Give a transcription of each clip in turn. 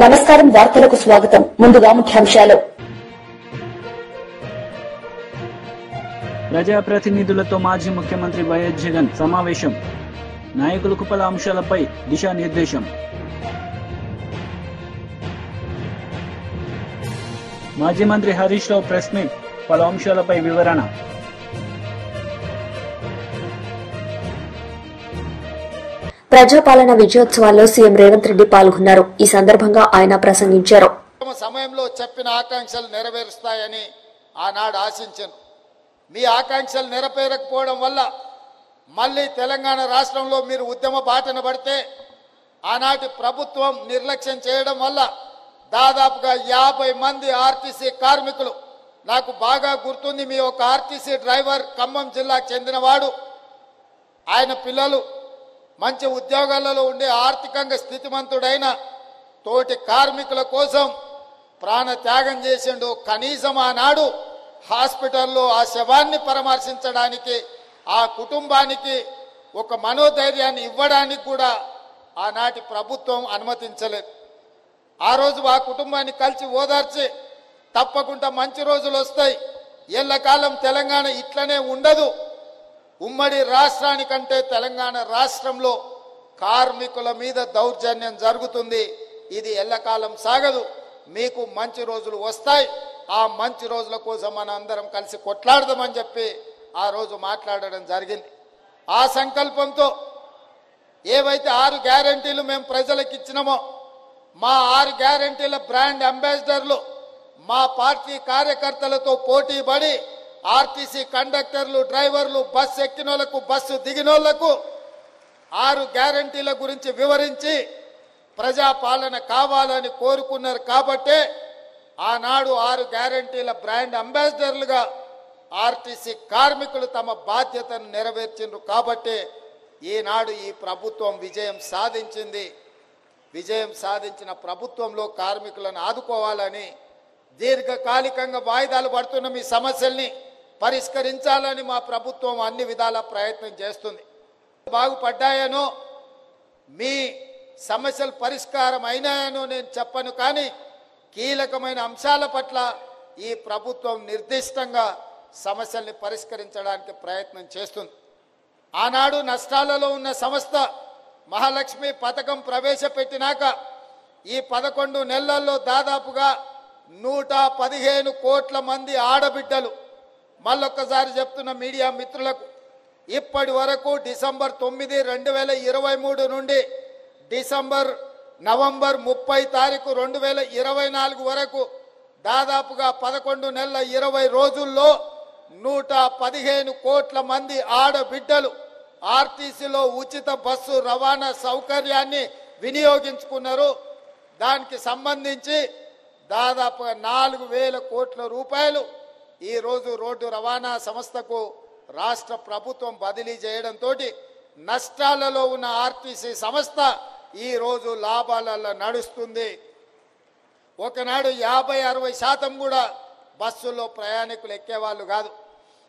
నమస్కారం వార్తలకు స్వాగతం. ముందుగా ముఖ్యాంశాలు. ప్రజాప్రతినిధులతో మాజీ ముఖ్యమంత్రి వైఎస్ జగన్ సమావేశం. నాయకులకు పలు అంశాలపై దిశానిర్దేశం. మాజీ మంత్రి హరీష్ రావు ప్రెస్ మీట్, పలు అంశాలపై వివరణ. ప్రజాపాలన విజయోత్సవాల్లో సీఎం రేవంత్ రెడ్డి పాల్గొన్నారు. ఈ సందర్భంగా ఆయన ప్రసంగించారు. సమయంలో చెప్పిన ఆకాంక్షలు నెరవేరుస్తాయని ఆనాడు ఆశించాను. మీ ఆకాంక్షలు నెరవేరకపోవడం వల్ల మళ్ళీ తెలంగాణ రాష్ట్రంలో మీరు ఉద్యమ బాటన పడితే ఆనాటి ప్రభుత్వం నిర్లక్ష్యం చేయడం వల్ల దాదాపుగా 50 మంది ఆర్టీసీ కార్మికులు, నాకు బాగా గుర్తుంది, మీ ఒక ఆర్టీసీ డ్రైవర్ ఖమ్మం జిల్లాకు చెందినవాడు, ఆయన పిల్లలు మంచి ఉద్యోగాలలో ఉండే ఆర్థికంగా స్థితిమంతుడైన తోటి కార్మికుల కోసం ప్రాణ త్యాగం చేసిండు. కనీసం ఆనాడు హాస్పిటల్లో ఆ శవాన్ని పరామర్శించడానికి, ఆ కుటుంబానికి ఒక మనోధైర్యాన్ని ఇవ్వడానికి కూడా ఆనాటి ప్రభుత్వం అనుమతించలేదు. ఆ రోజు ఆ కుటుంబాన్ని కలిసి ఓదార్చి తప్పకుండా మంచి రోజులు వస్తాయి, ఎల్లకాలం తెలంగాణ ఇట్లనే ఉండదు, ఉమ్మడి రాష్ట్రానికంటే తెలంగాణ రాష్ట్రంలో కార్మికుల మీద దౌర్జన్యం జరుగుతుంది, ఇది ఎల్లకాలం సాగదు, మీకు మంచి రోజులు వస్తాయి, ఆ మంచి రోజుల కోసం మనం అందరం కలిసి కొట్లాడదామని చెప్పి ఆ రోజు మాట్లాడడం జరిగింది. ఆ సంకల్పంతో ఏవైతే 6 గ్యారెంటీలు మేము ప్రజలకు ఇచ్చినామో, మా 6 గ్యారెంటీల బ్రాండ్ అంబాసిడర్లు మా పార్టీ కార్యకర్తలతో పోటీ పడి ఆర్టీసీ కండక్టర్లు, డ్రైవర్లు, బస్సు ఎక్కినోళ్లకు, బస్సు దిగినోళ్లకు 6 గ్యారెంటీల గురించి వివరించి ప్రజాపాలన కావాలని కోరుకున్నారు. కాబట్టే ఆనాడు 6 గ్యారెంటీల బ్రాండ్ అంబాసిడర్లుగా ఆర్టీసీ కార్మికులు తమ బాధ్యతను నెరవేర్చిండ్రు. కాబట్టే ఈనాడు ఈ ప్రభుత్వం విజయం సాధించింది. విజయం సాధించిన ప్రభుత్వంలో కార్మికులను ఆదుకోవాలని, దీర్ఘకాలికంగా వాయిదాలు పడుతున్న మీ సమస్యల్ని పరిష్కరించాలని మా ప్రభుత్వం అన్ని విధాల ప్రయత్నం చేస్తుంది. బాగుపడ్డాయనో, మీ సమస్యలు పరిష్కారం అయినాయనో నేను చెప్పను, కానీ కీలకమైన అంశాల పట్ల ఈ ప్రభుత్వం నిర్దిష్టంగా సమస్యల్ని పరిష్కరించడానికి ప్రయత్నం చేస్తుంది. ఆనాడు నష్టాలలో ఉన్న సంస్థ మహాలక్ష్మి పథకం ప్రవేశపెట్టినాక ఈ 11 నెలల్లో దాదాపుగా 115 కోట్ల మంది ఆడబిడ్డలు, మళ్ళొక్కసారి చెప్తున్న మీడియా మిత్రులకు, ఇప్పటి వరకు డిసెంబర్ 9, 2023 నుండి నవంబర్ 30 తారీఖు 2024 వరకు దాదాపుగా 11 నెలల 20 రోజుల్లో 115 కోట్ల మంది ఆడబిడ్డలు ఆర్టీసీలో ఉచిత బస్సు రవాణా సౌకర్యాన్ని వినియోగించుకున్నారు. దానికి సంబంధించి దాదాపుగా 4,000 కోట్ల రూపాయలు ఈరోజు రోడ్డు రవాణా సంస్థకు రాష్ట్ర ప్రభుత్వం బదిలీ చేయడంతో నష్టాలలో ఉన్న ఆర్టీసీ సంస్థ ఈరోజు లాభాలలో నడుస్తుంది. ఒకనాడు 50-60% కూడా బస్సుల్లో ప్రయాణికులు ఎక్కేవాళ్ళు కాదు.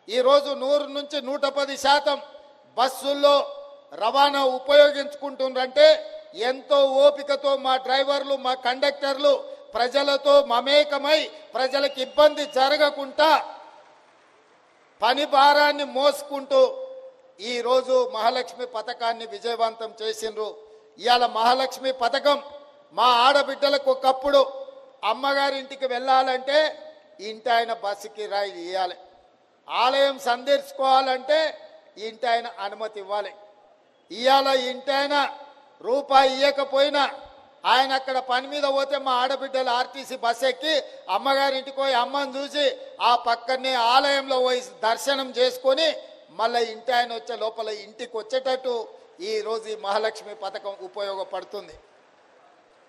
ఈరోజు 100 నుంచి 110% బస్సుల్లో రవాణా ఉపయోగించుకుంటుండ్రంటే ఎంతో ఓపికతో మా డ్రైవర్లు, మా కండక్టర్లు ప్రజలతో మమేకమై ప్రజలకు ఇబ్బంది జరగకుండా పని భారాన్ని మోసుకుంటూ ఈరోజు మహాలక్ష్మి పథకాన్ని విజయవంతం చేసిండ్రు. ఇవాళ మహాలక్ష్మి పథకం మా ఆడబిడ్డలకు ఒకప్పుడు అమ్మగారింటికి వెళ్ళాలంటే ఇంటి ఆయన బస్సు కిరాయి ఇవ్వాలి, ఆలయం సందర్శించుకోవాలంటే ఇంటి ఆయన అనుమతి ఇవ్వాలి. ఇవాళ ఇంటి ఆయన రూపాయి ఇవ్వకపోయినా ఆయన అక్కడ పని మీద పోతే మా ఆడబిడ్డలు ఆర్టీసీ బస్ ఎక్కి అమ్మగారింటికి పోయి అమ్మని చూసి ఆ పక్కనే ఆలయంలో పోయి దర్శనం చేసుకొని మళ్ళీ ఇంటి ఆయన వచ్చే లోపల ఇంటికి వచ్చేటట్టు ఈరోజు ఈ మహాలక్ష్మి పథకం ఉపయోగపడుతుంది.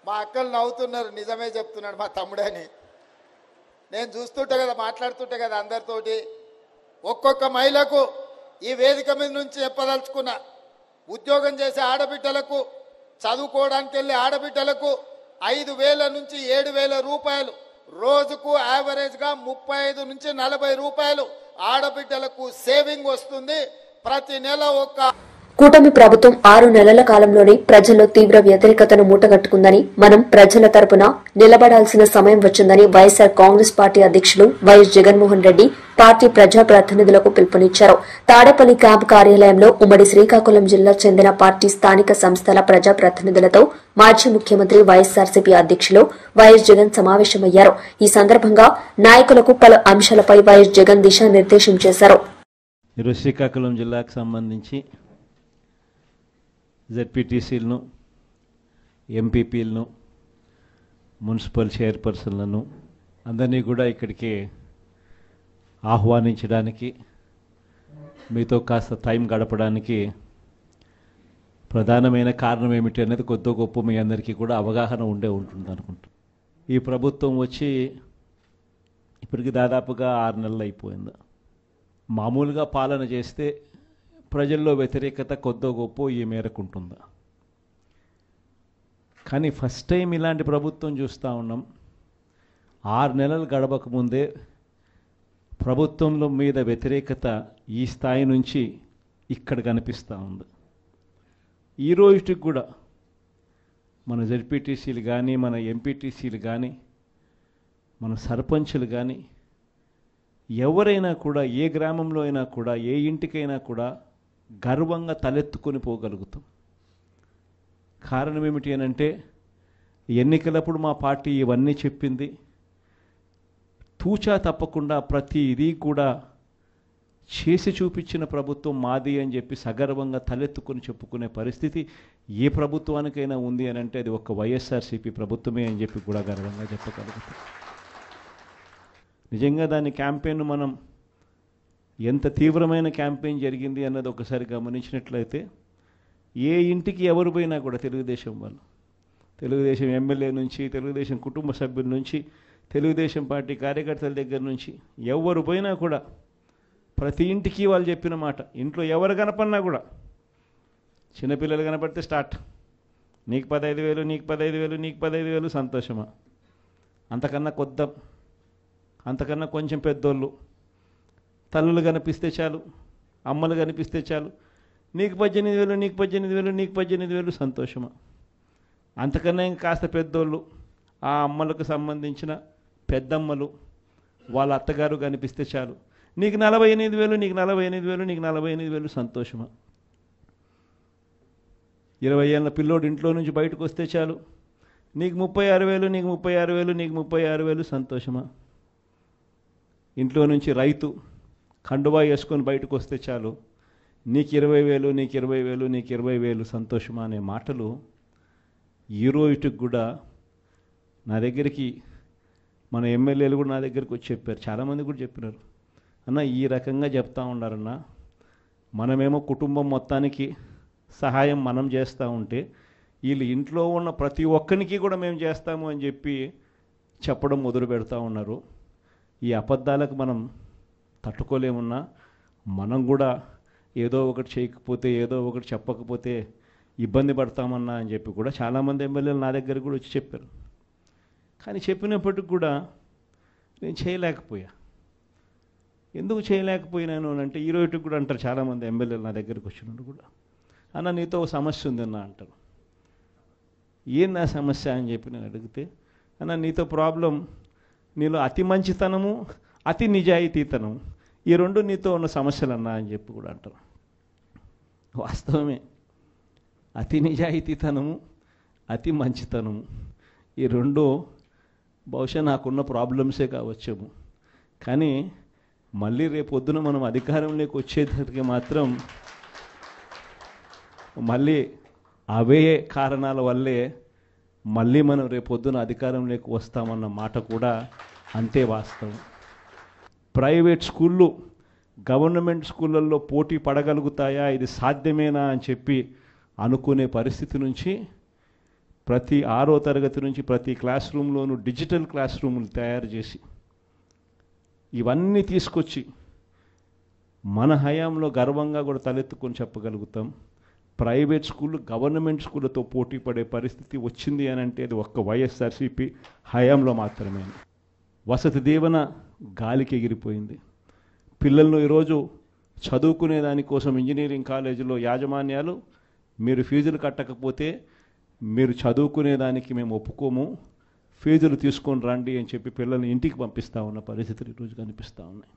మా అక్కలు నవ్వుతున్నారు, నిజమే చెప్తున్నాడు మా తమ్ముడని. నేను చూస్తుంటే కదా, మాట్లాడుతుంటే కదా అందరితోటి, ఒక్కొక్క మహిళకు ఈ వేదిక మీద నుంచి చెప్పదలుచుకున్న, ఉద్యోగం చేసే ఆడబిడ్డలకు, చదువుకోవడానికి వెళ్ళే ఆడబిడ్డలకు 5,000 నుంచి 7,000 రూపాయలు రోజుకు యావరేజ్గా 35 నుంచి 40 రూపాయలు ఆడబిడ్డలకు సేవింగ్ వస్తుంది. ప్రతి నెల కూటమి ప్రభుత్వం 6 నెలల కాలంలోనే ప్రజల్లో తీవ్ర వ్యతిరేకతను మూటగట్టుకుందని, మనం ప్రజల తరపున నిలబడాల్సిన సమయం వచ్చిందని వైఎస్సార్ కాంగ్రెస్ పార్టీ అధ్యక్షులు వైఎస్ జగన్మోహన్ రెడ్డి పార్టీ ప్రజాప్రతినిధులకు పిలుపునిచ్చారు. తాడేపల్లి క్యాంప్ కార్యాలయంలో ఉమ్మడి శ్రీకాకుళం జిల్లా చెందిన పార్టీ స్థానిక సంస్థల ప్రజాప్రతినిధులతో మాజీ ముఖ్యమంత్రి వైఎస్సార్సీపీ అధ్యక్షులు వైఎస్ జగన్ సమావేశమయ్యారు. ఈ సందర్భంగా నాయకులకు పలు అంశాలపై వైఎస్ జగన్ దిశానిర్దేశం చేశారు. శ్రీకాకుళం జిల్లాకు సంబంధించి జెడ్పీటీసీలను, ఎంపీపీలను, మున్సిపల్ చైర్పర్సన్లను అందరినీ కూడా ఇక్కడికి ఆహ్వానించడానికి, మీతో కాస్త టైం గడపడానికి ప్రధానమైన కారణం ఏమిటి అనేది కొద్ది గొప్ప మీ అందరికీ కూడా అవగాహన ఉంటుంది అనుకుంటా. ఈ ప్రభుత్వం వచ్చి ఇప్పటికి దాదాపుగా 6 నెలలు అయిపోయింది. మామూలుగా పాలన చేస్తే ప్రజల్లో వ్యతిరేకత కొద్దో గొప్ప ఈ మేరకు ఉంటుందా? కానీ ఫస్ట్ టైం ఇలాంటి ప్రభుత్వం చూస్తూ ఉన్నాం. 6 నెలలు గడవక ముందే ప్రభుత్వంలో మీద వ్యతిరేకత ఈ స్థాయి నుంచి ఇక్కడ కనిపిస్తూ ఉంది. ఈ రోజుకి కూడా మన జెడ్పీటీసీలు కానీ, మన ఎంపీటీసీలు కానీ, మన సర్పంచులు కానీ ఎవరైనా కూడా, ఏ గ్రామంలో అయినా కూడా, ఏ ఇంటికైనా కూడా గర్వంగా తలెత్తుకొని పోగలుగుతాం. కారణం ఏమిటి అనంటే, ఎన్నికలప్పుడు మా పార్టీ ఇవన్నీ చెప్పింది, తూచా తప్పకుండా ప్రతి ఇది కూడా చేసి చూపించిన ప్రభుత్వం మాది అని చెప్పి సగర్వంగా తలెత్తుకొని చెప్పుకునే పరిస్థితి ఏ ప్రభుత్వానికైనా ఉంది అని అంటే అది ఒక వైఎస్ఆర్సీపీ ప్రభుత్వమే అని చెప్పి కూడా గర్వంగా చెప్పగలుగుతాం. నిజంగా దాని క్యాంపెయిన్ మనం ఎంత తీవ్రమైన క్యాంపెయిన్ జరిగింది అన్నది ఒకసారి గమనించినట్లయితే, ఏ ఇంటికి ఎవరు పోయినా కూడా తెలుగుదేశం వాళ్ళు, తెలుగుదేశం ఎమ్మెల్యే నుంచి, తెలుగుదేశం కుటుంబ సభ్యుల నుంచి, తెలుగుదేశం పార్టీ కార్యకర్తల దగ్గర నుంచి ఎవరు పోయినా కూడా ప్రతి ఇంటికి వాళ్ళు చెప్పిన మాట, ఇంట్లో ఎవరు కనపడినా కూడా, చిన్నపిల్లలు కనపడితే స్టార్ట్, నీకు 15,000, నీకు 15,000, నీకు 15,000, సంతోషమా? అంతకన్నా కొద్దాం, అంతకన్నా కొంచెం పెద్దోళ్ళు, తల్లులు కనిపిస్తే చాలు, అమ్మలు కనిపిస్తే చాలు, నీకు 18,000, నీకు 18,000, నీకు 18,000, సంతోషమా? అంతకన్నా ఇంకా కాస్త పెద్దోళ్ళు, ఆ అమ్మలకు సంబంధించిన పెద్దమ్మలు, వాళ్ళ అత్తగారు కనిపిస్తే చాలు, నీకు 48,000, నీకు 48,000, నీకు 48,000, సంతోషమా? 20 ఏళ్ళ పిల్లోడు ఇంట్లో నుంచి బయటకు వస్తే చాలు, నీకు 36,000, నీకు 36,000, నీకు 36,000, సంతోషమా? ఇంట్లో నుంచి రైతు కండువా వేసుకొని బయటకు వస్తే చాలు, నీకు 20,000, నీకు 20,000, నీకు 20,000, సంతోషమా అనే మాటలు ఈ రోజుకి కూడా నా దగ్గరికి మన ఎమ్మెల్యేలు కూడా నా దగ్గరికి వచ్చి చెప్పారు. చాలామంది కూడా చెప్పినారు, అన్న ఈ రకంగా చెప్తా ఉన్నారన్న, మనమేమో కుటుంబం మొత్తానికి సహాయం మనం చేస్తూ ఉంటే వీళ్ళు ఇంట్లో ఉన్న ప్రతి ఒక్కరికి కూడా మేము చేస్తాము అని చెప్పి చెప్పడం మొదలు పెడతా ఉన్నారు. ఈ అబద్ధాలకు మనం తట్టుకోలేమున్నా, మనం కూడా ఏదో ఒకటి చేయకపోతే, ఏదో ఒకటి చెప్పకపోతే ఇబ్బంది పడతామన్నా అని చెప్పి కూడా చాలామంది ఎమ్మెల్యేలు నా దగ్గర కూడా వచ్చి చెప్పారు. కానీ చెప్పినప్పటికి కూడా నేను చేయలేకపోయా. ఎందుకు చేయలేకపోయినాను అంటే, ఈ రోజుకి కూడా అంటారు చాలామంది ఎమ్మెల్యేలు నా దగ్గరికి వచ్చినట్టు కూడా, అన్న నీతో ఒక సమస్య ఉందన్న అంటారు. ఏం నా సమస్య అని చెప్పి నేను అడిగితే, అన్న నీతో ప్రాబ్లం, నీలో అతి మంచితనము, అతి నిజాయితీతనం, ఈ రెండు నీతో ఉన్న సమస్యలు అన్నా అని చెప్పి కూడా అంటారు. వాస్తవమే, అతి నిజాయితీతనము, అతి మంచితనము, ఈ రెండు బహుశా నాకున్న ప్రాబ్లమ్సే కావచ్చేమో. కానీ మళ్ళీ రేపొద్దున మనం అధికారంలోకి వచ్చేసరికి మాత్రం మళ్ళీ అవే కారణాల వల్లే మళ్ళీ మనం రేపొద్దున అధికారంలోకి వస్తామన్న మాట కూడా అంతే వాస్తవం. ప్రైవేట్ స్కూళ్ళు గవర్నమెంట్ స్కూళ్ళల్లో పోటీ పడగలుగుతాయా, ఇది సాధ్యమేనా అని చెప్పి అనుకునే పరిస్థితి నుంచి ప్రతి 6వ తరగతి నుంచి ప్రతి క్లాస్ రూమ్లోనూ డిజిటల్ క్లాస్ రూములు తయారు చేసి ఇవన్నీ తీసుకొచ్చి మన హయాంలో గర్వంగా కూడా తలెత్తుకొని చెప్పగలుగుతాం. ప్రైవేట్ స్కూళ్ళు గవర్నమెంట్ స్కూళ్ళతో పోటీ పడే పరిస్థితి వచ్చింది అని అంటే అది ఒక్క వైఎస్ఆర్సీపీ హయాంలో మాత్రమే. వసతి దీవెన గాలికి ఎగిరిపోయింది. పిల్లలను ఈరోజు చదువుకునే దానికోసం ఇంజనీరింగ్ కాలేజీలో యాజమాన్యాలు మీరు ఫీజులు కట్టకపోతే మీరు చదువుకునే దానికి మేము ఒప్పుకోము, ఫీజులు తీసుకొని రండి అని చెప్పి పిల్లల్ని ఇంటికి పంపిస్తూ ఉన్న పరిస్థితులు ఈరోజు కనిపిస్తూ ఉన్నాయి.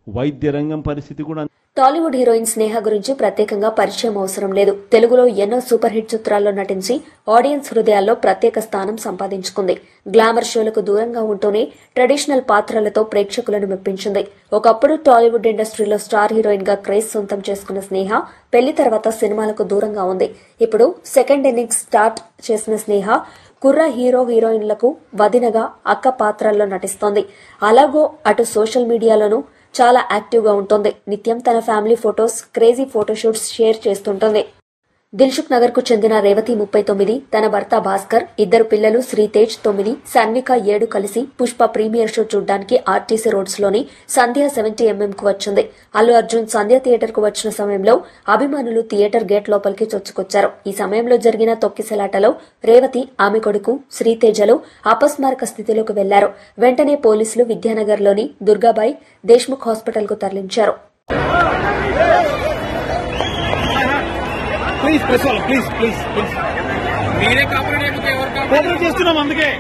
వైద్య రంగం పరిస్థితి కూడా. టాలీవుడ్ హీరోయిన్ స్నేహ గురించి ప్రత్యేకంగా పరిచయం అవసరం లేదు. తెలుగులో ఎన్నో సూపర్ హిట్ చిత్రాల్లో నటించి ఆడియన్స్ హృదయాల్లో ప్రత్యేక స్థానం సంపాదించుకుంది. గ్లామర్ షోలకు దూరంగా ఉంటూనే ట్రెడిషనల్ పాత్రలతో ప్రేక్షకులను మెప్పించింది. ఒకప్పుడు టాలీవుడ్ ఇండస్ట్రీలో స్టార్ హీరోయిన్ గా క్రేజ్ సొంతం చేసుకున్న స్నేహ పెళ్లి తర్వాత సినిమాలకు దూరంగా ఉంది. ఇప్పుడు సెకండ్ ఇన్నింగ్స్ స్టార్ట్ చేసిన స్నేహ కుర్ర హీరోయిన్లకు వదినగా అక్క పాత్రల్లో నటిస్తోంది. అలాగో అటు సోషల్ మీడియాలోనూ చాలా యాక్టివ్ గా ఉంటుంది. నిత్యం తన family photos, crazy photoshoots share చేస్తుంటుంది. దిల్సుఖ్ నగర్ కు చెందిన రేవతి 39, తన భర్త భాస్కర్, ఇద్దరు పిల్లలు శ్రీతేజ్ 9, సన్విక 7 కలిసి పుష్ప ప్రీమియర్ షో చూడ్డానికి ఆర్టీసీ రోడ్స్ లోని సంధ్య 70mm కు వచ్చింది. అల్లు అర్జున్ సంధ్య థియేటర్ కు వచ్చిన సమయంలో అభిమానులు థియేటర్ గేట్ లోపలికి చొచ్చుకొచ్చారు. ఈ సమయంలో జరిగిన తొక్కిసలాటలో రేవతి, ఆమె కొడుకు శ్రీతేజలు అపస్మారక స్థితిలోకి వెళ్లారు. వెంటనే పోలీసులు విద్యానగర్లోని దుర్గాబాయి దేశ్ముఖ్ హాస్పిటల్ కు తరలించారు. ప్లీజ్ ప్రెస్ వాళ్ళు ప్లీజ్ ప్లీజ్ ప్లీజ్ మీరే కాపాడే చేస్తున్నాం అందుకే.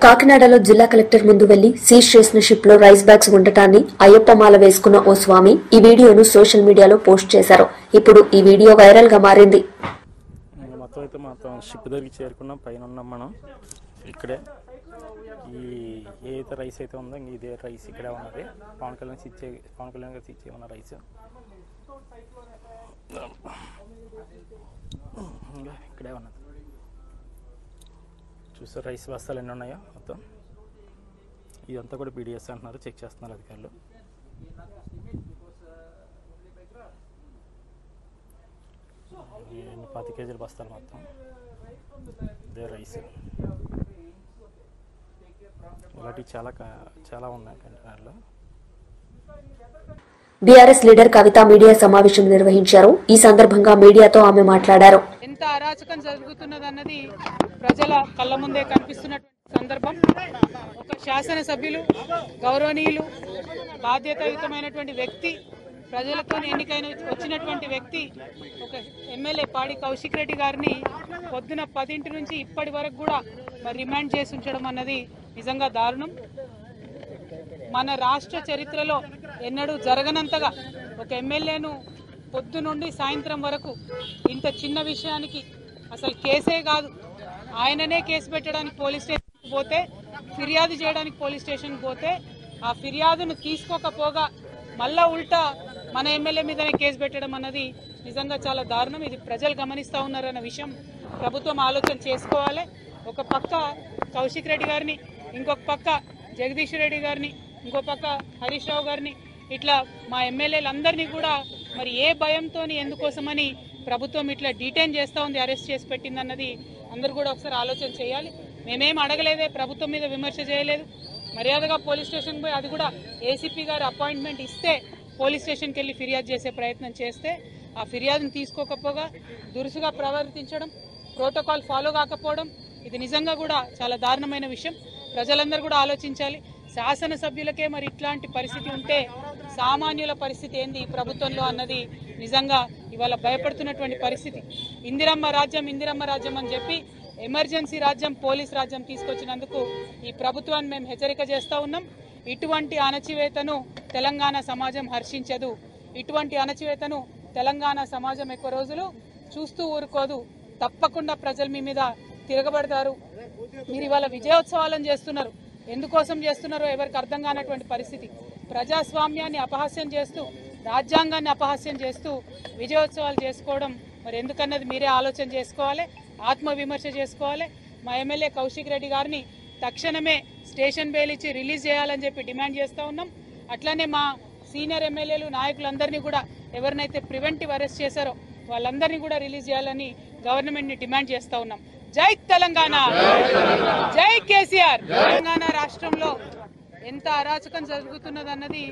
కాకినాడలో జిల్లా కలెక్టర్ ముందు వెళ్లి సీజ్ చేసిన షిప్ లో రైస్ బ్యాగ్స్ ఉండటాన్ని అయ్యప్ప మాల వేసుకున్న ఓ స్వామి ఈ వీడియోను సోషల్ మీడియాలో పోస్ట్ చేశారు. ఇప్పుడు ఈ వీడియో వైరల్ గా మారింది. మొత్తం షిప్ దగ్గరికి చేరుకున్నాం. పైన ఉన్నాం మనం. ఇక్కడే ఈ ఏదైతే రైస్ అయితే ఉందో ఇదే రైస్ ఇక్కడే ఉన్నది. పవన్ కళ్యాణ్ గారు ఇచ్చే ఉన్న రైస్ ఇక్కడే ఉన్నది. చూసారు రైస్ బస్తాలు ఎన్ని ఉన్నాయో మొత్తం. ఇదంతా కూడా పీడిఎస్ అంటున్నారు, చెక్ చేస్తున్నారు అధికారులు. ఎన్ని 10 కేజీల బస్తాలు మొత్తం. ఇదే రైస్. ఇలాంటివి చాలా ఉన్నాయి కంటైనర్లో. బీఆర్ఎస్ లీడర్ కవిత మీడియా సమావేశం నిర్వహించారు. ఈ సందర్భంగా మీడియాతో ఆమె మాట్లాడారు. ఎంత అరాచకం జరుగుతున్నదన్నది ప్రజల కళ్ళ ముందే కనిపిస్తున్నటువంటి సందర్భం. ఒక శాసనసభ్యులు, గౌరవనీయులు, బాధ్యతాయుతమైనటువంటి వ్యక్తి, ప్రజలతో ఎన్నికైన వచ్చినటువంటి వ్యక్తి, ఒక ఎమ్మెల్యే పాడి కౌశిక్ రెడ్డి గారిని పొద్దున 10 నుంచి ఇప్పటి వరకు కూడా మరి రిమాండ్ చేసి ఉంచడం అన్నది నిజంగా దారుణం. మన రాష్ట్ర చరిత్రలో ఎన్నడూ జరగనంతగా ఒక ఎమ్మెల్యేను పొద్దు నుండి సాయంత్రం వరకు ఇంత చిన్న విషయానికి అసలు కేసే కాదు, ఆయననే కేసు పెట్టడానికి పోలీస్ స్టేషన్కి పోతే, ఫిర్యాదు చేయడానికి పోలీస్ స్టేషన్కి పోతే ఆ ఫిర్యాదును తీసుకోకపోగా మళ్ళా ఉల్టా మన ఎమ్మెల్యే మీదనే కేసు పెట్టడం అన్నది నిజంగా చాలా దారుణం. ఇది ప్రజలు గమనిస్తూ ఉన్నారన్న విషయం ప్రభుత్వం ఆలోచన చేసుకోవాలి. ఒక పక్క కౌశిక్ రెడ్డి గారిని, ఇంకొక పక్క జగదీష్ రెడ్డి గారిని, ఇంకో పక్క హరీష్ రావు గారిని, ఇట్లా మా ఎమ్మెల్యేలందరినీ కూడా మరి ఏ భయంతో ఎందుకోసమని ప్రభుత్వం ఇట్లా డీటైన్ చేస్తూ ఉంది, అరెస్ట్ చేసి పెట్టిందన్నది అందరూ కూడా ఒకసారి ఆలోచన చేయాలి. మేమేం అడగలేదే, ప్రభుత్వం మీద విమర్శ చేయలేదు. మర్యాదగా పోలీస్ స్టేషన్ పోయి, అది కూడా ఏసీపీ గారు అపాయింట్మెంట్ ఇస్తే పోలీస్ స్టేషన్కి వెళ్ళి ఫిర్యాదు చేసే ప్రయత్నం చేస్తే ఆ ఫిర్యాదును తీసుకోకపోగా దురుసుగా ప్రవర్తించడం, ప్రోటోకాల్ ఫాలో కాకపోవడం, ఇది నిజంగా కూడా చాలా దారుణమైన విషయం. ప్రజలందరూ కూడా ఆలోచించాలి. శాసనసభ్యులకే మరి ఇట్లాంటి పరిస్థితి ఉంటే సామాన్యుల పరిస్థితి ఏంది ఈ ప్రభుత్వంలో అన్నది నిజంగా ఇవాళ భయపడుతున్నటువంటి పరిస్థితి. ఇందిరమ్మ రాజ్యం అని చెప్పి ఎమర్జెన్సీ రాజ్యం, పోలీస్ రాజ్యం తీసుకొచ్చినందుకు ఈ ప్రభుత్వాన్ని మేము హెచ్చరిక చేస్తూ ఉన్నాం. ఇటువంటి అణచివేతను తెలంగాణ సమాజం హర్షించదు. ఇటువంటి అణచివేతను తెలంగాణ సమాజం ఎక్కువ రోజులు చూస్తూ ఊరుకోదు. తప్పకుండా ప్రజలు మీ మీద తిరగబడతారు. మీరు ఇవాళ విజయోత్సవాలను చేస్తున్నారు, ఎందుకోసం చేస్తున్నారో ఎవరికి అర్థం కానటువంటి పరిస్థితి. ప్రజాస్వామ్యాన్ని అపహాస్యం చేస్తూ, రాజ్యాంగాన్ని అపహాస్యం చేస్తూ విజయోత్సవాలు చేసుకోవడం మరి ఎందుకన్నది మీరే ఆలోచన చేసుకోవాలి, ఆత్మవిమర్శ చేసుకోవాలి. మా ఎమ్మెల్యే కౌశిక్ రెడ్డి గారిని తక్షణమే స్టేషన్ బెయిల్ ఇచ్చి రిలీజ్ చేయాలని చెప్పి డిమాండ్ చేస్తూ ఉన్నాం. అట్లానే మా సీనియర్ ఎమ్మెల్యేలు నాయకులందరినీ కూడా ఎవరినైతే ప్రివెంటివ్ అరెస్ట్ చేశారో వాళ్ళందరినీ కూడా రిలీజ్ చేయాలని గవర్నమెంట్ ని డిమాండ్ చేస్తూ ఉన్నాం. జై తెలంగాణ, జై కేసీఆర్. తెలంగాణ రాష్ట్రంలో ఎంత అరాచకం జరుగుతున్నదన్నది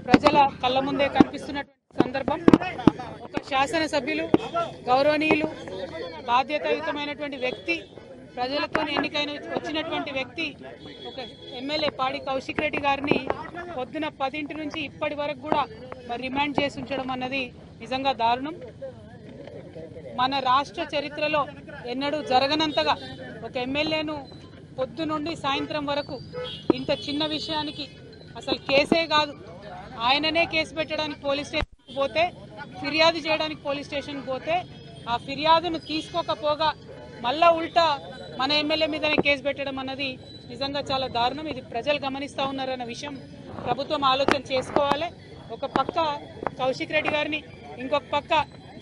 ప్రజల కళ్ళ ముందే కనిపిస్తున్నటువంటి సందర్భం. ఒక శాసనసభ్యులు, గౌరవనీయులు, బాధ్యతాయుతమైనటువంటి వ్యక్తి, ప్రజలతో ఎన్నికైన వచ్చినటువంటి వ్యక్తి, ఒక ఎమ్మెల్యే పాడి కౌశిక్ రెడ్డి గారిని పొద్దున 10 నుంచి ఇప్పటి వరకు కూడా మరి రిమాండ్ చేసి ఉంచడం అన్నది నిజంగా దారుణం. మన రాష్ట్ర చరిత్రలో ఎన్నడూ జరగనంతగా ఒక ఎమ్మెల్యేను పొద్దు నుండి సాయంత్రం వరకు ఇంత చిన్న విషయానికి అసలు కేసే కాదు, ఆయననే కేసు పెట్టడానికి పోలీస్ స్టేషన్కి పోతే, ఫిర్యాదు చేయడానికి పోలీస్ స్టేషన్కి పోతే ఆ ఫిర్యాదును తీసుకోకపోగా మళ్ళా ఉల్టా మన ఎమ్మెల్యే మీదనే కేసు పెట్టడం అన్నది నిజంగా చాలా దారుణం. ఇది ప్రజలు గమనిస్తూ ఉన్నారన్న విషయం ప్రభుత్వం ఆలోచన చేసుకోవాలి. ఒక పక్క కౌశిక్ రెడ్డి గారిని, ఇంకొక పక్క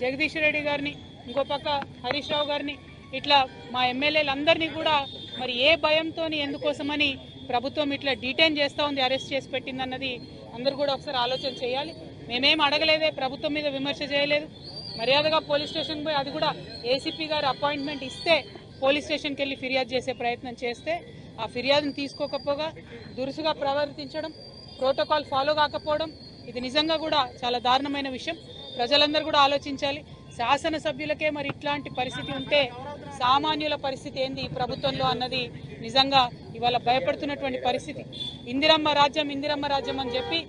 జగదీష్ రెడ్డి గారిని, ఇంకో పక్క హరీష్ రావు గారిని, ఇట్లా మా ఎమ్మెల్యేలందరినీ కూడా మరి ఏ భయంతో ఎందుకోసమని ప్రభుత్వం ఇట్లా డీటైన్ చేస్తూ ఉంది, అరెస్ట్ చేసి పెట్టిందన్నది అందరూ కూడా ఒకసారి ఆలోచన చేయాలి. మేమేం అడగలేదే, ప్రభుత్వం మీద విమర్శ చేయలేదు. మర్యాదగా పోలీస్ స్టేషన్కి పోయి, అది కూడా ఏసీపీ గారు అపాయింట్మెంట్ ఇస్తే పోలీస్ స్టేషన్కి వెళ్ళి ఫిర్యాదు చేసే ప్రయత్నం చేస్తే ఆ ఫిర్యాదును తీసుకోకపోగా దురుసుగా ప్రవర్తించడం, ప్రోటోకాల్ ఫాలో కాకపోవడం, ఇది నిజంగా కూడా చాలా దారుణమైన విషయం. ప్రజలందరూ కూడా ఆలోచించాలి. శాసనసభ్యులకే మరి ఇట్లాంటి పరిస్థితి ఉంటే సామాన్యుల పరిస్థితి ఏంది ఈ ప్రభుత్వంలో అన్నది నిజంగా ఇవాళ భయపడుతున్నటువంటి పరిస్థితి. ఇందిరమ్మ రాజ్యం అని చెప్పి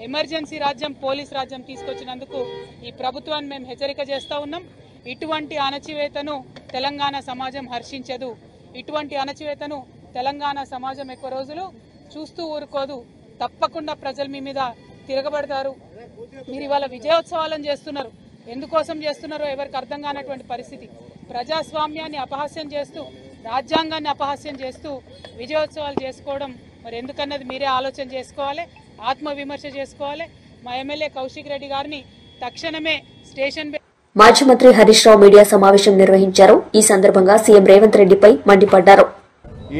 ఎమర్జెన్సీ రాజ్యం, పోలీస్ రాజ్యం తీసుకొచ్చినందుకు ఈ ప్రభుత్వాన్ని మేము హెచ్చరిక చేస్తూ ఉన్నాం. ఇటువంటి అణచివేతను తెలంగాణ సమాజం హర్షించదు. ఇటువంటి అణచివేతను తెలంగాణ సమాజం ఎక్కువ రోజులు చూస్తూ ఊరుకోదు. తప్పకుండా ప్రజలు మీ మీద తిరగబడతారు. మీరు ఇవాళ విజయోత్సవాలను చేస్తున్నారు, ఎందుకోసం చేస్తున్నారో ఎవరికి అర్థం కానటువంటి పరిస్థితి. ప్రజాస్వామ్యాన్ని అపహాస్యం చేస్తూ, రాజ్యాంగాన్ని అపహాస్యం చేస్తూ విజయోత్సవాలు చేసుకోవడం మరి ఎందుకన్నది మీరే ఆలోచన చేసుకోవాలి, ఆత్మవిమర్శ చేసుకోవాలి. మా ఎమ్మెల్యే కౌశిక్ రెడ్డి గారిని తక్షణమే స్టేషన్ మాజీ మంత్రి హరీష్ రావు మీడియా సమావేశం నిర్వహించారు. ఈ సందర్భంగా సీఎం రేవంత్ రెడ్డిపై మండిపడ్డారు.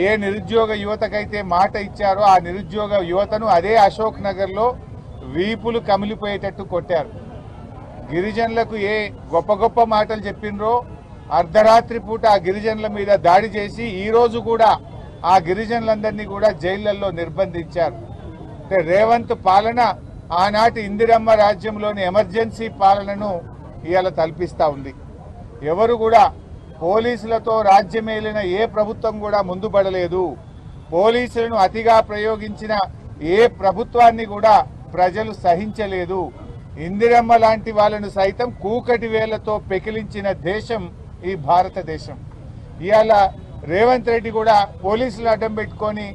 ఏ నిరుద్యోగ యువతకైతే మాట ఇచ్చారో ఆ నిరుద్యోగ యువతను అదే అశోక్ నగర్ లో వీపులు కమిలిపోయేటట్టు కొట్టారు. గిరిజనులకు ఏ గొప్ప గొప్ప మాటలు చెప్పినరో అర్ధరాత్రి పూట ఆ గిరిజనుల మీద దాడి చేసి ఈ రోజు కూడా ఆ గిరిజనులందరినీ కూడా జైళ్లలో నిర్బంధించారు. అంటే రేవంత్ పాలన ఆనాటి ఇందిరమ్మ రాజ్యంలోని ఎమర్జెన్సీ పాలనను ఇవాళ తలపిస్తా ఉంది. ఎవరు కూడా పోలీసులతో రాజ్యమేలిన ఏ ప్రభుత్వం కూడా ముందు పడలేదు. పోలీసులను అతిగా ప్రయోగించిన ఏ ప్రభుత్వాన్ని కూడా ప్రజలు సహించలేదు. ఇందిరమ్మ లాంటి వాళ్ళను సైతం కూకటి వేళ్లతో పెకిలించిన దేశం ఈ భారతదేశం. ఇవాళ రేవంత్ రెడ్డి కూడా పోలీసులు అడ్డం పెట్టుకొని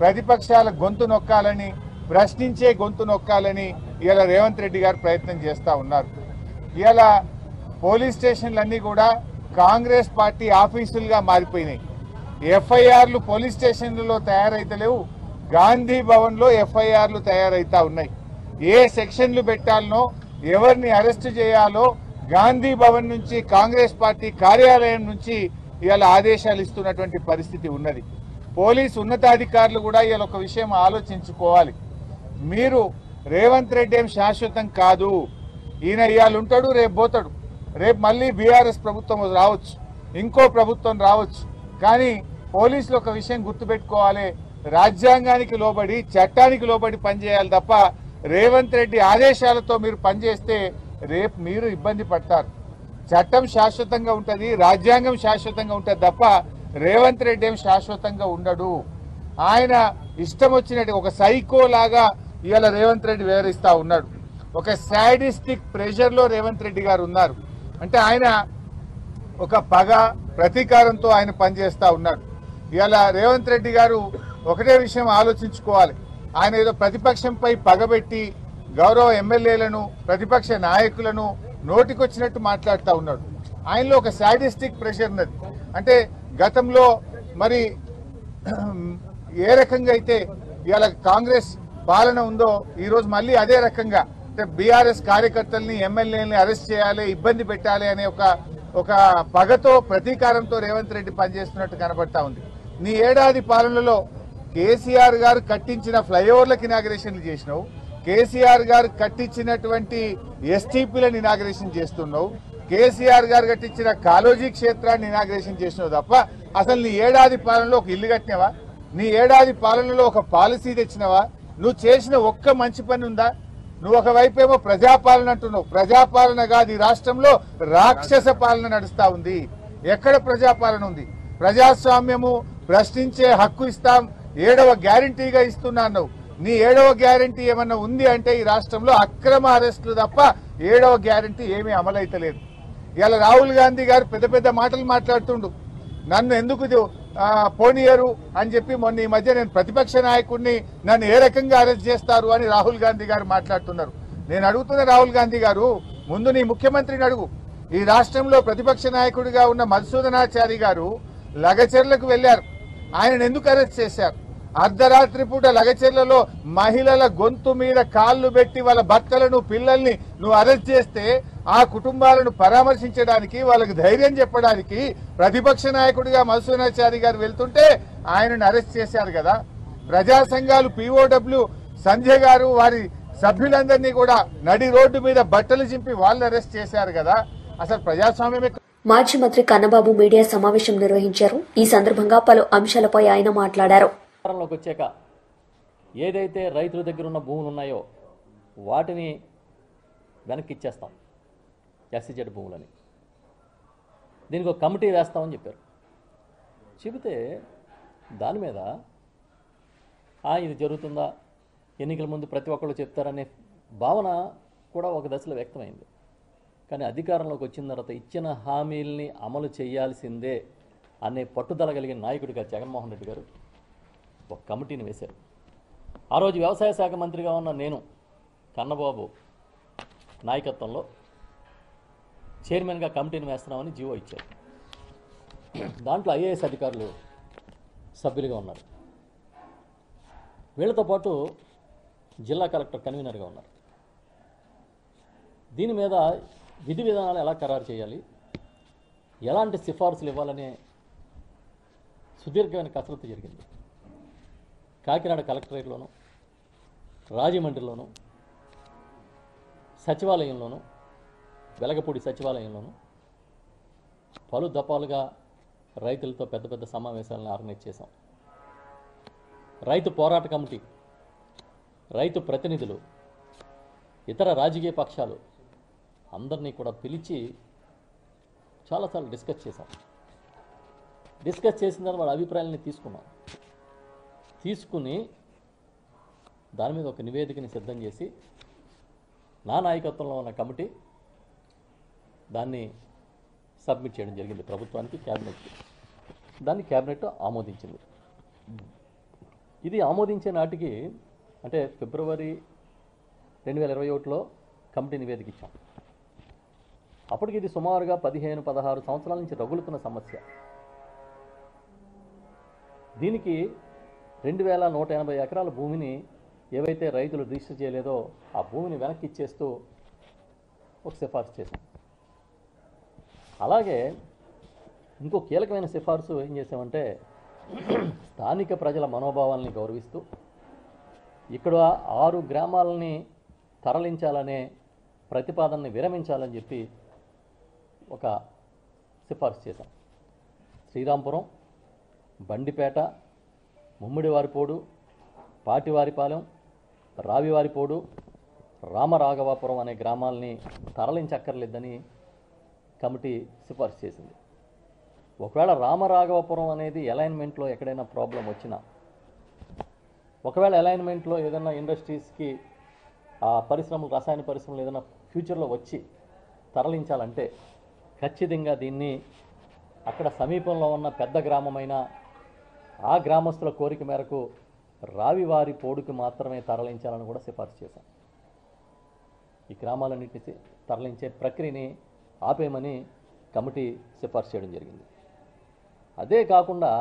ప్రతిపక్షాల గొంతు నొక్కాలని, ప్రశ్నించే గొంతు నొక్కాలని ఇవాళ రేవంత్ రెడ్డి గారు ప్రయత్నం చేస్తూ ఉన్నారు. ఇవాళ పోలీస్ స్టేషన్లన్నీ కూడా కాంగ్రెస్ పార్టీ ఆఫీసులుగా మారిపోయినాయి. ఎఫ్ఐఆర్లు పోలీస్ స్టేషన్లలో తయారైతలేవు, గాంధీ భవన్లో ఎఫ్ఐఆర్లు తయారైతా ఉన్నాయి. ఏ సెక్షన్లు పెట్టాలనో, ఎవరిని అరెస్ట్ చేయాలో గాంధీ భవన్ నుంచి, కాంగ్రెస్ పార్టీ కార్యాలయం నుంచి ఇవాళ ఆదేశాలు ఇస్తున్నటువంటి పరిస్థితి ఉన్నది. పోలీసు ఉన్నతాధికారులు కూడా ఇవాళ ఒక విషయం ఆలోచించుకోవాలి. మీరు రేవంత్ రెడ్డి ఏం శాశ్వతం కాదు. ఈయన ఇవాళ ఉంటాడు, రేపు పోతాడు. రేపు మళ్ళీ బీఆర్ఎస్ ప్రభుత్వం రావచ్చు, ఇంకో ప్రభుత్వం రావచ్చు. కానీ పోలీసులు ఒక విషయం గుర్తుపెట్టుకోవాలి, రాజ్యాంగానికి లోబడి, చట్టానికి లోబడి పనిచేయాలి తప్ప రేవంత్ రెడ్డి ఆదేశాలతో మీరు పనిచేస్తే రేపు మీరు ఇబ్బంది పడతారు. చట్టం శాశ్వతంగా ఉంటుంది, రాజ్యాంగం శాశ్వతంగా ఉంటుంది తప్ప రేవంత్ రెడ్డి ఏం శాశ్వతంగా ఉండడు. ఆయన ఇష్టం వచ్చినట్టు ఒక సైకో లాగా ఇవాళ రేవంత్ రెడ్డి వివరిస్తా ఉన్నాడు. ఒక సాడిస్టిక్ ప్రెషర్ లో రేవంత్ రెడ్డి గారు ఉన్నారు. అంటే ఆయన ఒక పగ, ప్రతీకారంతో ఆయన పనిచేస్తా ఉన్నాడు. ఇవాళ రేవంత్ రెడ్డి గారు ఒకటే విషయం ఆలోచించుకోవాలి. ఆయన ఏదో ప్రతిపక్షంపై పగబెట్టి గౌరవ ఎమ్మెల్యేలను, ప్రతిపక్ష నాయకులను నోటికొచ్చినట్టు మాట్లాడుతూ ఉన్నాడు. ఆయనలో ఒక సాడిస్టిక్ ప్రెషర్ ఉన్నది. అంటే గతంలో మరి ఏ రకంగా అయితే ఇవాళ కాంగ్రెస్ పాలన ఉందో ఈరోజు మళ్ళీ అదే రకంగా అంటే బీఆర్ఎస్ కార్యకర్తల్ని ఎమ్మెల్యేలని అరెస్ట్ చేయాలి, ఇబ్బంది పెట్టాలి అనే ఒక పగతో ప్రతీకారంతో రేవంత్ రెడ్డి పనిచేస్తున్నట్టు కనబడతా ఉంది. నీ ఏడాది పాలనలో కేసీఆర్ గారు కట్టించిన ఫ్లైఓవర్లకు ఇనాగరేషన్లు చేసినావు, కేసీఆర్ గారు కట్టించినటువంటి ఎస్టీపీలను ఇనాగరేషన్ చేస్తున్నావు, కేసీఆర్ గారు కట్టించిన కాలోజీ క్షేత్రాన్ని ఇనాగరేషన్ చేసినావు తప్ప అసలు నీ ఏడాది పాలనలో ఒక ఇల్లు కట్టినావా? నీ ఏడాది పాలనలో ఒక పాలసీ తెచ్చినావా? నువ్వు చేసిన ఒక్క మంచి పని ఉందా? నువ్వు ఒకవైపేమో ప్రజాపాలన అంటున్నావు. ప్రజాపాలన కాదు, ఈ రాష్ట్రంలో రాక్షస పాలన నడుస్తా ఉంది. ఎక్కడ ప్రజాపాలన ఉంది? ప్రజాస్వామ్యము ప్రశ్నించే హక్కు ఇస్తాం 7వ గ్యారంటీగా ఇస్తున్నా అన్నావు. నీ 7వ గ్యారంటీ ఏమన్నా ఉంది అంటే ఈ రాష్ట్రంలో అక్రమ అరెస్టులు తప్ప 7వ గ్యారంటీ ఏమీ అమలైతలేదు. ఇవాళ రాహుల్ గాంధీ గారు పెద్ద పెద్ద మాటలు మాట్లాడుతుండు. నన్ను ఎందుకు పోనీయరు అని చెప్పి మొన్న ఈ మధ్య నేను ప్రతిపక్ష నాయకుడిని, నన్ను ఏ రకంగా అరెస్ట్ చేస్తారు అని రాహుల్ గాంధీ గారు మాట్లాడుతున్నారు. నేను అడుగుతున్న రాహుల్ గాంధీ గారు, ముందు నీ ముఖ్యమంత్రిని అడుగు. ఈ రాష్ట్రంలో ప్రతిపక్ష నాయకుడిగా ఉన్న మధుసూదనాచారి గారు లగచెర్లకు వెళ్లారు. ఆయనను ఎందుకు అరెస్ట్ చేశారు? అర్ధరాత్రి పూట లగచెర్లలో మహిళల గొంతు మీద కాళ్లు పెట్టి వాళ్ళ భర్తలను పిల్లల్ని నువ్వు అరెస్ట్ చేస్తే ఆ కుటుంబాలను పరామర్శించడానికి, వాళ్ళకి ధైర్యం చెప్పడానికి ప్రతిపక్ష నాయకుడిగా మధుసూదనాచారి గారు వెళ్తుంటే ఆయనను అరెస్ట్ చేశారు కదా. ప్రజా సంఘాలు పీఓడబ్ల్యూ సంజయ్ గారు వారి సభ్యులందరినీ కూడా నడి రోడ్డు మీద బట్టలు చింపి వాళ్ళు అరెస్ట్ చేశారు కదా. అసలు ప్రజాస్వామ్యమే. మాజీ మంత్రి కన్నబాబు మీడియా సమావేశం నిర్వహించారు. ఈ సందర్భంగా పలు అంశాలపై ఆయన మాట్లాడారు. వచ్చాక ఏదైతే రైతుల దగ్గర ఉన్న భూములు ఉన్నాయో వాటిని వెనక్కి ఇచ్చేస్తాం, ఎస్సీజెడ్ భూములని. దీనికి ఒక కమిటీ వేస్తామని చెప్పారు. చెబితే దాని మీద ఇది జరుగుతుందా, ఎన్నికల ముందు ప్రతి ఒక్కళ్ళు చెప్తారనే భావన కూడా ఒక దశలో వ్యక్తమైంది. కానీ అధికారంలోకి వచ్చిన తర్వాత ఇచ్చిన హామీల్ని అమలు చేయాల్సిందే అనే పట్టుదల కలిగిన నాయకుడిగా జగన్మోహన్ రెడ్డి గారు ఒక కమిటీని వేశారు. ఆ రోజు వ్యవసాయ శాఖ మంత్రిగా ఉన్న నేను కన్నబాబు నాయకత్వంలో చైర్మన్గా కమిటీని వేస్తున్నామని జీవో ఇచ్చారు. దాంట్లో ఐఏఎస్ అధికారులు సభ్యులుగా ఉన్నారు. వీళ్ళతో పాటు జిల్లా కలెక్టర్ కన్వీనర్గా ఉన్నారు. దీని మీద విధి విధానాలు ఎలా ఖరారు చేయాలి, ఎలాంటి సిఫార్సులు ఇవ్వాలనే సుదీర్ఘమైన కసరత్తు జరిగింది. కాకినాడ కలెక్టరేట్లోనూ, రాజమండ్రిలోనూ, సచివాలయంలోనూ, వెలగపూడి సచివాలయంలోనూ పలు దఫాలుగా రైతులతో పెద్ద పెద్ద సమావేశాలను ఆర్గనైజ్ చేశాం. రైతు పోరాట కమిటీ, రైతు ప్రతినిధులు, ఇతర రాజకీయ పక్షాలు అందరినీ కూడా పిలిచి చాలాసార్లు డిస్కస్ చేశాం. డిస్కస్ చేసిన తర్వాత వాళ్ళ అభిప్రాయాలని తీసుకుని దాని మీద ఒక నివేదికని సిద్ధం చేసి నా నాయకత్వంలో ఉన్న కమిటీ దాన్ని సబ్మిట్ చేయడం జరిగింది ప్రభుత్వానికి, క్యాబినెట్కి. దాన్ని క్యాబినెట్ ఆమోదించింది. ఇది ఆమోదించే నాటికి అంటే ఫిబ్రవరి 2021లో కమిటీ నివేదిక ఇచ్చాం. అప్పటికి ఇది సుమారుగా 15-16 సంవత్సరాల నుంచి రగులుతున్న సమస్య. దీనికి 2180 ఎకరాల భూమిని ఏవైతే రైతులు రిజిస్టర్ చేయలేదో ఆ భూమిని వెనక్కి ఇచ్చేస్తూ ఒక సిఫార్సు చేశాం. అలాగే ఇంకో కీలకమైన సిఫార్సు ఏం చేసామంటే, స్థానిక ప్రజల మనోభావాల్ని గౌరవిస్తూ ఇక్కడ 6 గ్రామాలని తరలించాలనే ప్రతిపాదనని విరమించాలని చెప్పి ఒక సిఫార్సు చేశాం. శ్రీరాంపురం, బండిపేట, ముమ్మిడివారిపోడు, పాటివారిపాలెం, రావివారిపోడు, రామరాఘవాపురం అనే గ్రామాలని తరలించక్కర్లేదని కమిటీ సిఫార్సు చేసింది. ఒకవేళ రామరాఘవాపురం అనేది అలైన్మెంట్లో ఎక్కడైనా ప్రాబ్లం వచ్చినా, ఒకవేళ అలైన్మెంట్లో ఏదైనా ఇండస్ట్రీస్కి ఆ పరిశ్రమలు, రసాయన పరిశ్రమలు ఏదైనా ఫ్యూచర్లో వచ్చి తరలించాలంటే ఖచ్చితంగా దీన్ని అక్కడ సమీపంలో ఉన్న పెద్ద గ్రామమైన ఆ గ్రామస్తుల కోరిక మేరకు రావివారి పోడుకి మాత్రమే తరలించాలని కూడా సిఫార్సు చేశాం. ఈ గ్రామాలన్నింటినీ తరలించే ప్రక్రియని ఆపేయమని కమిటీ సిఫార్సు చేయడం జరిగింది. అదే కాకుండా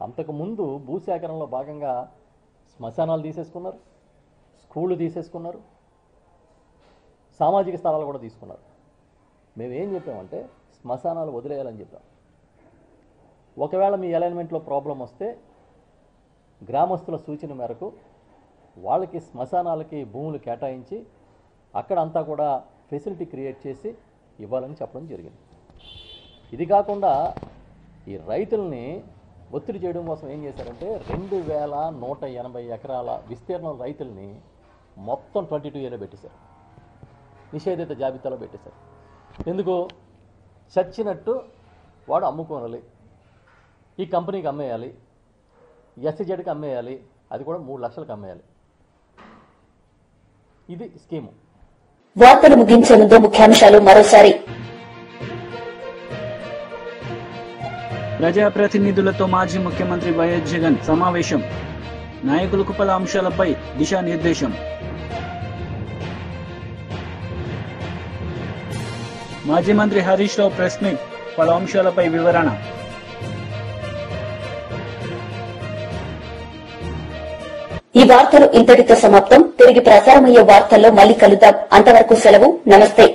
అంతకుముందు భూసేకరణలో భాగంగా శ్మశానాలు తీసేసుకున్నారు, స్కూళ్ళు తీసేసుకున్నారు, సామాజిక స్థలాలు కూడా తీసుకున్నారు. మేమేం చెప్పామంటే శ్మశానాలు వదిలేయాలని చెప్పాం. ఒకవేళ మీ అలైన్మెంట్లో ప్రాబ్లం వస్తే గ్రామస్తుల సూచన మేరకు వాళ్ళకి శ్మశానాలకి భూములు కేటాయించి అక్కడంతా కూడా ఫెసిలిటీ క్రియేట్ చేసి ఇవ్వాలని చెప్పడం జరిగింది. ఇది కాకుండా ఈ రైతుల్ని ఒత్తిడి చేయడం కోసం ఏం చేశారంటే 2180 ఎకరాల విస్తీర్ణం రైతుల్ని మొత్తం 22Aలో పెట్టేశారు, నిషేధిత జాబితాలో పెట్టేశారు. ఎందుకు? చచ్చినట్టు వాడు అమ్ముకోనాలి, ఈ కంపెనీకి అమ్మేయాలి, ఎస్సీజెడ్కి అమ్మేయాలి, అది కూడా 3 లక్షలకు అమ్మేయాలి. ఇది స్కీము. వార్తలు ముగించే ముందు ముఖ్యాంశాలు మరోసారి. ప్రజాప్రతినిధులతో మాజీ ముఖ్యమంత్రి వైఎస్ జగన్ సమావేశం. నాయకులకు పలు అంశాలపై దిశానిర్దేశం. మాజీ మంత్రి హరీష్ రావు ప్రెస్ మీట్, పలు అంశాలపై వివరణ. ఈ వార్తలు ఇంతటితో సమాప్తం. తిరిగి ప్రసారమయ్యే వార్తల్లో మళ్లీ కలుద్దాం. అంతవరకు సెలవు. నమస్తే.